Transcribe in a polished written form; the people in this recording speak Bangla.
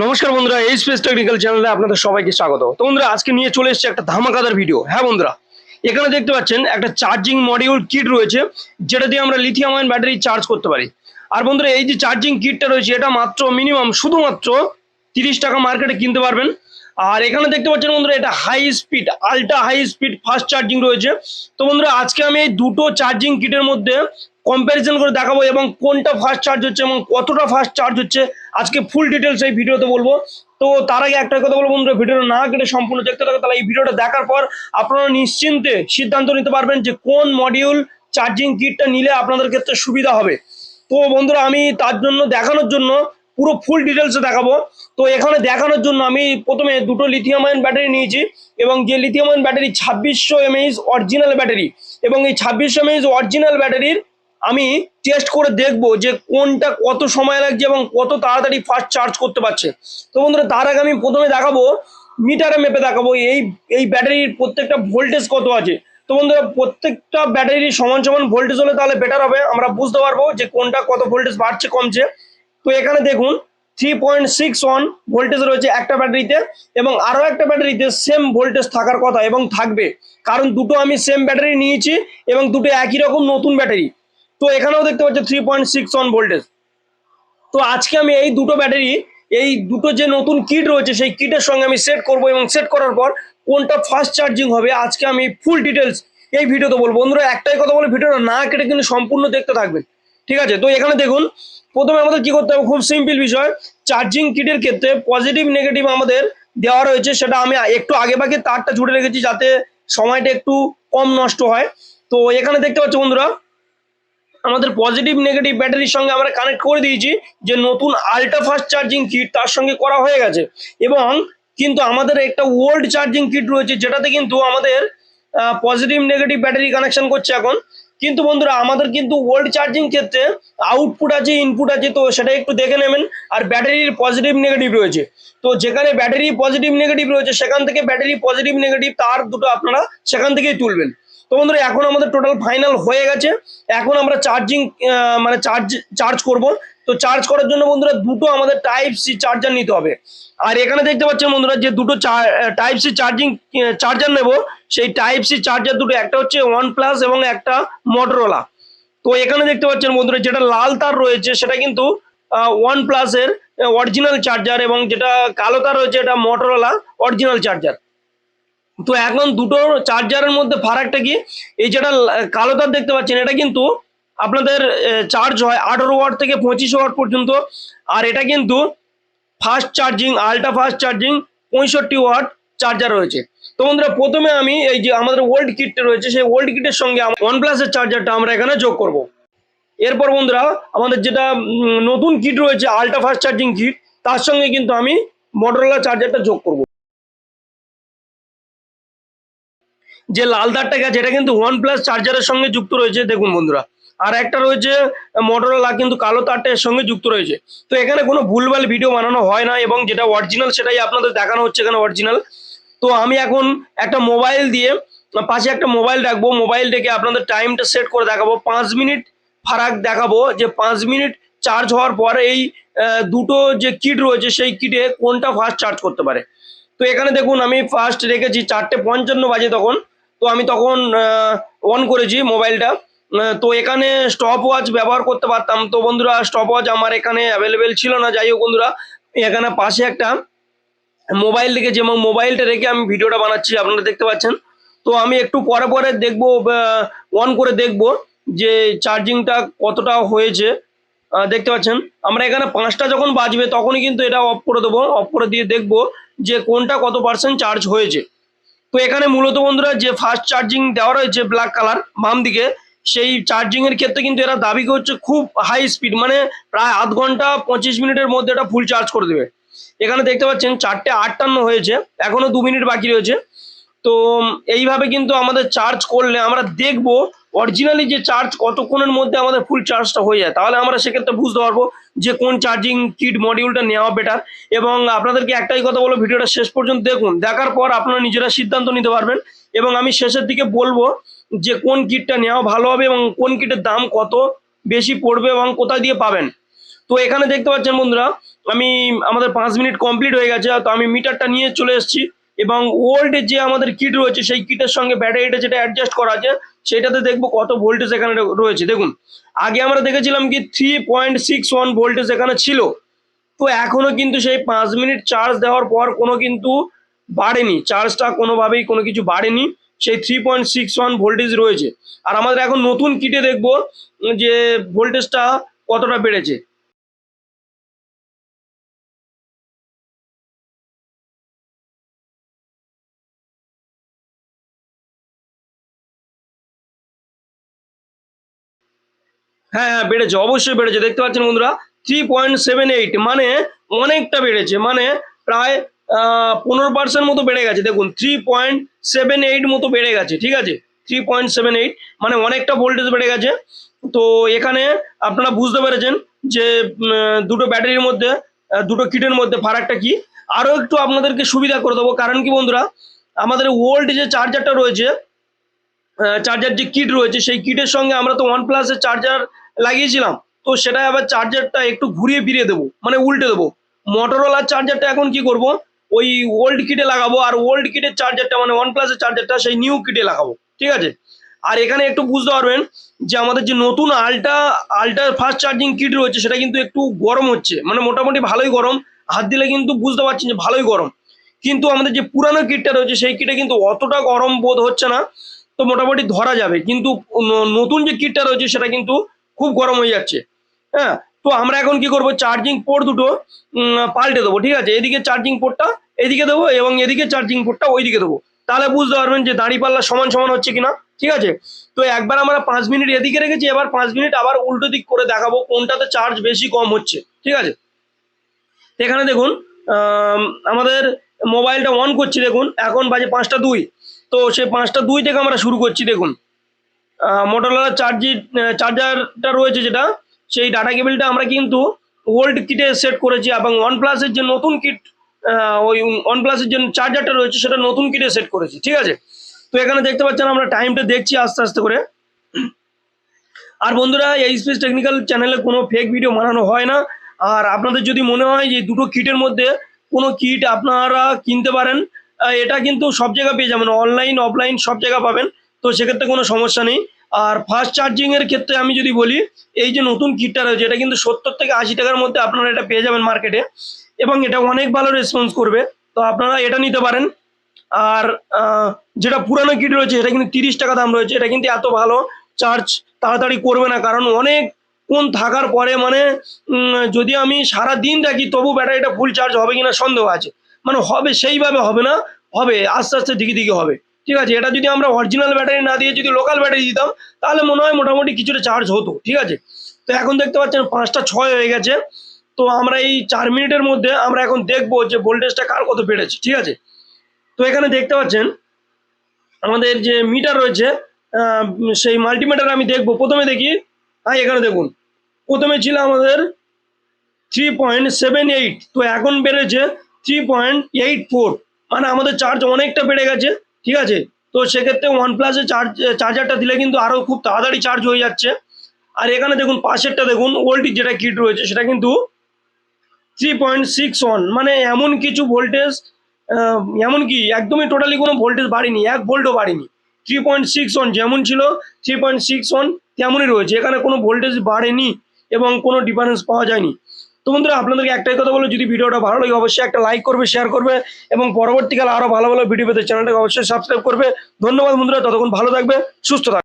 নমস্কার বন্ধুরা, এই স্পেস টেকনিক্যাল চ্যানেলে আপনাদের সবাইকে স্বাগত। তো বন্ধুরা, আজকে নিয়ে চলে এসেছে একটা ধামাকাদার ভিডিও। হ্যাঁ বন্ধুরা, এখানে দেখতে পাচ্ছেন একটা চার্জিং মডিউল কিট রয়েছে, যেটা দিয়ে আমরা লিথিয়াম আয়ন ব্যাটারি চার্জ করতে পারি। আর বন্ধুরা, এই যে চার্জিং কিটটা রয়েছে, এটা মাত্র মিনিমাম শুধুমাত্র 30 টাকা মার্কেটে কিনতে পারবেন। আর এখানে দেখতে পাচ্ছেন বন্ধুরা, এটা high speed, ultra high speed fast charging রয়েছে। তো বন্ধুরা, আজকে আমি এই দুটো চার্জিং কিটের মধ্যে কম্প্যারিজন করে দেখাবো এবং কোনটা ফাস্ট চার্জ হচ্ছে এবং কতটা ফাস্ট চার্জ হচ্ছে আজকে ফুল ডিটেলস এই ভিডিওতে বলবো। তো তার আগে একটা কথা বলবো বন্ধুরা, ভিডিওটা না কেটে সম্পূর্ণ দেখতে থাকে, তাহলে এই ভিডিওটা দেখার পর আপনারা নিশ্চিন্তে সিদ্ধান্ত নিতে পারবেন যে কোন মডিউল চার্জিং কিটটা নিলে আপনাদের ক্ষেত্রে সুবিধা হবে। তো বন্ধুরা, আমি তার জন্য দেখানোর জন্য পুরো ফুল ডিটেলসে দেখাবো। তো এখানে দেখানোর জন্য আমি প্রথমে দুটো লিথিয়াম আয়ন ব্যাটারি নিয়েছি, এবং যে lithium ion battery 2600 mAh original battery, এবং এই 2600 mAh অরিজিনাল ব্যাটারির আমি টেস্ট করে দেখবো যে কোনটা কত সময় লাগছে এবং কত তাড়াতাড়ি ফাস্ট চার্জ করতে পারছে। তো বন্ধুরা, তার আগে আমি প্রথমে দেখাবো, মিটারে মেপে দেখাবো এই এই ব্যাটারির প্রত্যেকটা ভোল্টেজ কত আছে। তো বন্ধুরা, প্রত্যেকটা ব্যাটারির সমান সমান ভোল্টেজ হলে তাহলে বেটার হবে, আমরা বুঝতে পারবো যে কোনটা কত ভোল্টেজ বাড়ছে কমছে। তো এখানে দেখুন 3.61 ভোল্টেজ রয়েছে একটা ব্যাটারিতে, এবং আরও একটা ব্যাটারিতে সেম ভোল্টেজ থাকার কথা এবং থাকবে, কারণ দুটো আমি সেম ব্যাটারি নিয়েছি এবং দুটো একই রকম নতুন ব্যাটারি। তো এখানেও দেখতে পাচ্ছি 3.61 ভোল্টেজ। তো আজকে আমি এই দুটো ব্যাটারি, এই দুটো যে নতুন কিট রয়েছে সেই কিটের সঙ্গে আমি সেট করব, এবং সেট করার পর কোনটা ফাস্ট চার্জিং হবে আজকে আমি ফুল ডিটেলস এই ভিডিওতে বলবো। বন্ধুরা, একটাই কথা বলে ভিডিওটা না কেটে কিন্তু সম্পূর্ণ দেখতে থাকবেন, ঠিক আছে? তো এখানে দেখুন, প্রথমে আমাদের কি করতে হবে, খুব সিম্পল বিষয়। চার্জিং কিটের ক্ষেত্রে পজিটিভ নেগেটিভ আমাদের দেওয়া রয়েছে, সেটা আমি একটু আগে ভাগে তারটা জুড়ে রেখেছি যাতে সময়টা একটু কম নষ্ট হয়। তো এখানে দেখতে পাচ্ছ বন্ধুরা, আমাদের পজিটিভ নেগেটিভ ব্যাটারির সঙ্গে আমরা কানেক্ট করে দিয়েছি, যে নতুন আল্ট্রা ফাস্ট চার্জিং কিট তার সঙ্গে করা হয়ে গেছে। এবং কিন্তু আমাদের একটা ওল্ড চার্জিং কিট রয়েছে, যেটাতে কিন্তু আমাদের পজিটিভ নেগেটিভ ব্যাটারি কানেকশন করছে এখন। কিন্তু বন্ধুরা, আমাদের কিন্তু ওল্ড চার্জিং ক্ষেত্রে আউটপুট আছে, ইনপুট আছে, তো সেটা একটু দেখে নেবেন। আর ব্যাটারির পজিটিভ নেগেটিভ রয়েছে, তো যেখানে ব্যাটারি পজিটিভ নেগেটিভ রয়েছে সেখান থেকে ব্যাটারি পজিটিভ নেগেটিভ তার দুটো আপনারা সেখান থেকেই তুলবেন। তো বন্ধুরা, এখন আমাদের টোটাল ফাইনাল হয়ে গেছে। এখন আমরা চার্জিং মানে চার্জ করব। তো চার্জ করার জন্য বন্ধুরা দুটো আমাদের টাইপ সি চার্জার নিতে হবে। আর এখানে দেখতে পাচ্ছেন বন্ধুরা, যে দুটো টাইপ সি চার্জার নেব, সেই টাইপ সি চার্জার দুটো, একটা হচ্ছে OnePlus এবং একটা Motorola। তো এখানে দেখতে পাচ্ছেন বন্ধুরা, যেটা লাল তার রয়েছে সেটা কিন্তু OnePlus এর অরিজিনাল চার্জার, এবং যেটা কালো তার রয়েছে এটা Motorola অরিজিনাল চার্জার। তো এখন দুটো চার্জারের মধ্যে ফারাকটা কি, এই যেটা কালো তার দেখতে পাচ্ছেন এটা কিন্তু আপনাদের চার্জ হয় 18 ওয়াট থেকে 25 ওয়াট পর্যন্ত। আর এটা কিন্তু fast charging, ultra fast charging 65 watt charger রয়েছে। তো বন্ধুরা, প্রথমে আমি এই যে আমাদের ওল্ড কিটটা রয়েছে সেই ওল্ড কিটের সঙ্গে OnePlus এর চার্জারটা আমরা এখানে যোগ করব। এরপর বন্ধুরা, আমাদের যেটা নতুন কিট রয়েছে আল্ট্রা ফাস্ট চার্জিং কিট, তার সঙ্গে কিন্তু আমি Motorola চার্জারটা যোগ করব। যে লাল তারটা গেছে এটা কিন্তু OnePlus চার্জারের সঙ্গে যুক্ত রয়েছে, দেখুন বন্ধুরা। আর একটা রয়েছে Motorola, কিন্তু কালো তারটা এর সঙ্গে যুক্ত রয়েছে। তো এখানে কোনো ভুলভাল ভিডিও বানানো হয় না, এবং যেটা অরিজিনাল সেটাই আপনাদের দেখানো হচ্ছে এখানে অরিজিনাল। তো আমি এখন একটা মোবাইল দিয়ে পাশে একটা মোবাইল রাখবো, মোবাইল রেখে আপনাদের টাইমটা সেট করে দেখাবো, 5 মিনিট ফারাক দেখাবো, যে 5 মিনিট চার্জ হওয়ার পর এই দুটো যে কিট রয়েছে সেই কিটে কোনটা ফাস্ট চার্জ করতে পারে। তো এখানে দেখুন, আমি ফার্স্ট রেখেছি 4:55 বাজে তখন। তো আমি তখন অন করেছি মোবাইলটা। তো এখানে স্টপ ওয়াচ ব্যবহার করতে পারতাম, তো বন্ধুরা স্টপ ওয়াচ আমার এখানে অ্যাভেলেবেল ছিল না। যাই হোক বন্ধুরা, এখানে পাশে একটা মোবাইল রেখেছি এবং মোবাইলটা রেখে আমি ভিডিওটা বানাচ্ছি, আপনারা দেখতে পাচ্ছেন। তো আমি একটু পরে পরে দেখবো, অন করে দেখবো যে চার্জিংটা কতটা হয়েছে। দেখতে পাচ্ছেন, আমরা এখানে 5টা যখন বাজবে তখনই কিন্তু এটা অফ করে দেবো, অফ করে দিয়ে দেখবো যে কোনটা কত পার্সেন্ট চার্জ হয়েছে। তো এখানে মূলত বন্ধুরা যে ফাস্ট চার্জিং দেওয়া রয়েছে ব্ল্যাক কালার বাম দিকে, সেই চার্জিং এর ক্ষেত্রে কিন্তু এরা দাবি করছে খুব হাই স্পিড, মানে প্রায় আধ ঘন্টা 25 মিনিটের মধ্যে এটা ফুল চার্জ করে দেবে। এখানে দেখতে পাচ্ছেন 4:58 হয়েছে, এখনো 2 মিনিট বাকি রয়েছে। তো এইভাবে কিন্তু আমাদের চার্জ করলে আমরা দেখবো অরিজিনালি যে চার্জ কতক্ষণের মধ্যে আমাদের ফুল চার্জটা হয়ে যায়, তাহলে আমরা সেক্ষেত্রে বুঝতে পারবো যে কোন চার্জিং কিট মডিউলটা নেওয়া বেটার। এবং আপনাদেরকে একটাই কথা বলবো, ভিডিওটা শেষ পর্যন্ত দেখুন, দেখার পর আপনারা নিজেরা সিদ্ধান্ত নিতে পারবেন। এবং আমি শেষের দিকে বলবো যে কোন কিটটা নেওয়া ভালো হবে এবং কোন কিটের দাম কত বেশি পড়বে এবং কোথায় দিয়ে পাবেন। তো এখানে দেখতে পাচ্ছেন বন্ধুরা, আমি আমাদের 5 মিনিট কমপ্লিট হয়ে গেছে। তো আমি মিটারটা নিয়ে চলে এসেছি এবং ওল্ড যে আমাদের কিট রয়েছে সেই কিটের সঙ্গে ব্যাটারিটা যেটা অ্যাডজাস্ট করা আছে সেটাতে দেখবো কত ভোল্টেজ এখানে রয়েছে। দেখুন, আগে আমরা দেখেছিলাম কি 3.61 ভোল্টেজ এখানে ছিল। তো এখনো কিন্তু সেই 5 মিনিট চার্জ দেওয়ার পর কোনো কিন্তু বাড়েনি, চার্জটা কোনোভাবেই কোনো কিছু বাড়েনি, সেই 3.61 ভোল্টেজ রয়েছে। আর আমাদের এখন নতুন কিটে দেখবো যে ভোল্টেজটা কতটা বেড়েছে। হ্যাঁ হ্যাঁ, বেড়েছে, অবশ্যই বেড়েছে। দেখতে পাচ্ছেন বন্ধুরা, 3.78, মানে অনেকটা বেড়েছে, মানে প্রায় 15% মতো বেড়ে গেছে। দেখুন, 3.78 মতো বেড়ে গেছে, ঠিক আছে, 3.78 মানে অনেকটা ভোল্টেজ বেড়ে গেছে। তো এখানে আপনারা বুঝতে পেরেছেন যে দুটো ব্যাটারির মধ্যে, দুটো কিটের মধ্যে ফারাকটা কি। আরও একটু আপনাদেরকে সুবিধা করে দেবো, কারণ কি বন্ধুরা, আমাদের ওল্ড যে চার্জারটা রয়েছে, চার্জার যে কিট রয়েছে সেই কিটের সঙ্গে আমরা তো ওয়ান প্লাসের চার্জার লাগিয়েছিলাম। তো সেটা আবার চার্জারটা একটু ঘুরিয়ে ফিরিয়ে দেবো, মানে উল্টে দেবো। মোটরোলার চার্জারটা এখন কি করব, ওই ওল্ড কিটে লাগাবো, আর ওল্ড কিটের চার্জারটা মানে ওয়ান প্লাসের চার্জারটা সেই নিউ কিটে লাগাবো, ঠিক আছে। আর এখানে একটু বুঝতে পারবেন যে আমাদের যে নতুন আল্ট্রা ফাস্ট চার্জিং কিট রয়েছে সেটা কিন্তু একটু গরম হচ্ছে, মানে মোটামুটি ভালোই গরম, হাত দিলে কিন্তু বুঝতে পারছেন যে ভালোই গরম। কিন্তু আমাদের যে পুরানো কিটটা রয়েছে সেই কিটে কিন্তু অতটা গরম বোধ হচ্ছে না, তো মোটামুটি ধরা যাবে। কিন্তু নতুন যে কিটটা রয়েছে সেটা কিন্তু খুব গরম হয়ে যাচ্ছে। হ্যাঁ, তো আমরা এখন কি করব, চার্জিং পোর্ট দুটো পাল্টে দেবো, ঠিক আছে। এদিকে চার্জিং পোর্টটা এদিকে দেবো এবং এদিকে চার্জিং পোর্টটা ওইদিকে দেবো, তাহলে বুঝতে পারবেন যে দাঁড়িপাল্লা সমান সমান হচ্ছে কিনা, ঠিক আছে। তো একবার আমরা 5 মিনিট এদিকে রেখেছি, এবার 5 মিনিট আবার উল্টো দিক করে দেখাবো কোনটাতে চার্জ বেশি কম হচ্ছে, ঠিক আছে। এখানে দেখুন, আমাদের মোবাইলটা অন করছি, দেখুন এখন বাজে 5টা 2। তো সেই 5টা 2 থেকে আমরা শুরু করছি। দেখুন, মোটরোলার চার্জারটা রয়েছে যেটা, সেই ডাটা কেবিলটা আমরা কিন্তু ওল্ড কিটে সেট করেছি, এবং ওয়ান প্লাসের যে নতুন কিট, ওই ওয়ান প্লাসের যে চার্জারটা রয়েছে সেটা নতুন কিটে সেট করেছি, ঠিক আছে। তো এখানে দেখতে পাচ্ছেন আমরা টাইমটা দেখছি আস্তে আস্তে করে। আর বন্ধুরা, এই স্পেস টেকনিক্যাল চ্যানেলে কোনো ফেক ভিডিও বানানো হয় না। আর আপনাদের যদি মনে হয় যে দুটো কিটের মধ্যে কোনো কিট আপনারা কিনতে পারেন, এটা কিন্তু সব জায়গায় পেয়ে যাবেন, অনলাইন অফলাইন সব জায়গায় পাবেন। তো সেক্ষেত্রে কোনো সমস্যা নেই। আর ফাস্ট চার্জিংয়ের ক্ষেত্রে আমি যদি বলি, এই যে নতুন কিটটা রয়েছে এটা কিন্তু 70 থেকে 80 টাকার মধ্যে আপনারা এটা পেয়ে যাবেন মার্কেটে, এবং এটা অনেক ভালো রেসপন্স করবে। তো আপনারা এটা নিতে পারেন। আর যেটা পুরানো কিট রয়েছে এটা কিন্তু 30 টাকা দাম রয়েছে, এটা কিন্তু এত ভালো চার্জ তাড়াতাড়ি করবে না, কারণ অনেক কোন থাকার পরে, মানে যদি আমি সারা দিন রাখি তবু ব্যাটারিটা ফুল চার্জ হবে কিনা সন্দেহ আছে। মানে হবে, সেইভাবে হবে না, হবে আস্তে আস্তে দিকে দিকে হবে, ঠিক আছে। এটা যদি আমরা অরিজিনাল ব্যাটারি না দিয়ে যদি লোকাল ব্যাটারি দিতাম তাহলে মনে হয় মোটামুটি কিছুটা চার্জ হতো, ঠিক আছে। তো এখন দেখতে পাচ্ছেন 5টা 6 হয়ে গেছে। তো আমরা এই 4 মিনিটের মধ্যে আমরা এখন দেখবো যে ভোল্টেজটা কার কত বেড়েছে, ঠিক আছে। তো এখানে দেখতে পাচ্ছেন আমাদের যে মিটার রয়েছে, সেই মাল্টিমিটার আমি দেখবো। প্রথমে দেখি, হ্যাঁ এখানে দেখুন, প্রথমে ছিল আমাদের 3.78, তো এখন বেড়েছে 3.84, মানে আমাদের চার্জ অনেকটা বেড়ে গেছে, ঠিক আছে। তো সেক্ষেত্রে ওয়ান প্লাসের চার্জারটা দিলে কিন্তু আরও খুব তাড়াতাড়ি চার্জ হয়ে যাচ্ছে। আর এখানে দেখুন পাশেরটা দেখুন, ওল্ডের যেটা কিট রয়েছে সেটা কিন্তু 3.61, মানে এমন কিছু ভোল্টেজ, এমনকি একদমই টোটালি কোনো ভোল্টেজ বাড়েনি, 1 ভোল্টও বাড়েনি। 3.61 যেমন ছিল 3.61 তেমনই রয়েছে, এখানে কোনো ভোল্টেজ বাড়েনি এবং কোনো ডিফারেন্স পাওয়া যায়নি। তো বন্ধুরা, আপনাদেরকে একটাই কথা বলো, যদি ভিডিওটা ভালো লাগে অবশ্যই একটা লাইক করবে, শেয়ার করবে, এবং পরবর্তীকালে আরও ভালো ভালো ভিডিও পেতে চ্যানেলটাকে অবশ্যই সাবস্ক্রাইব করবে। ধন্যবাদ বন্ধুরা, ততক্ষণ ভালো থাকবে, সুস্থ থাকবে।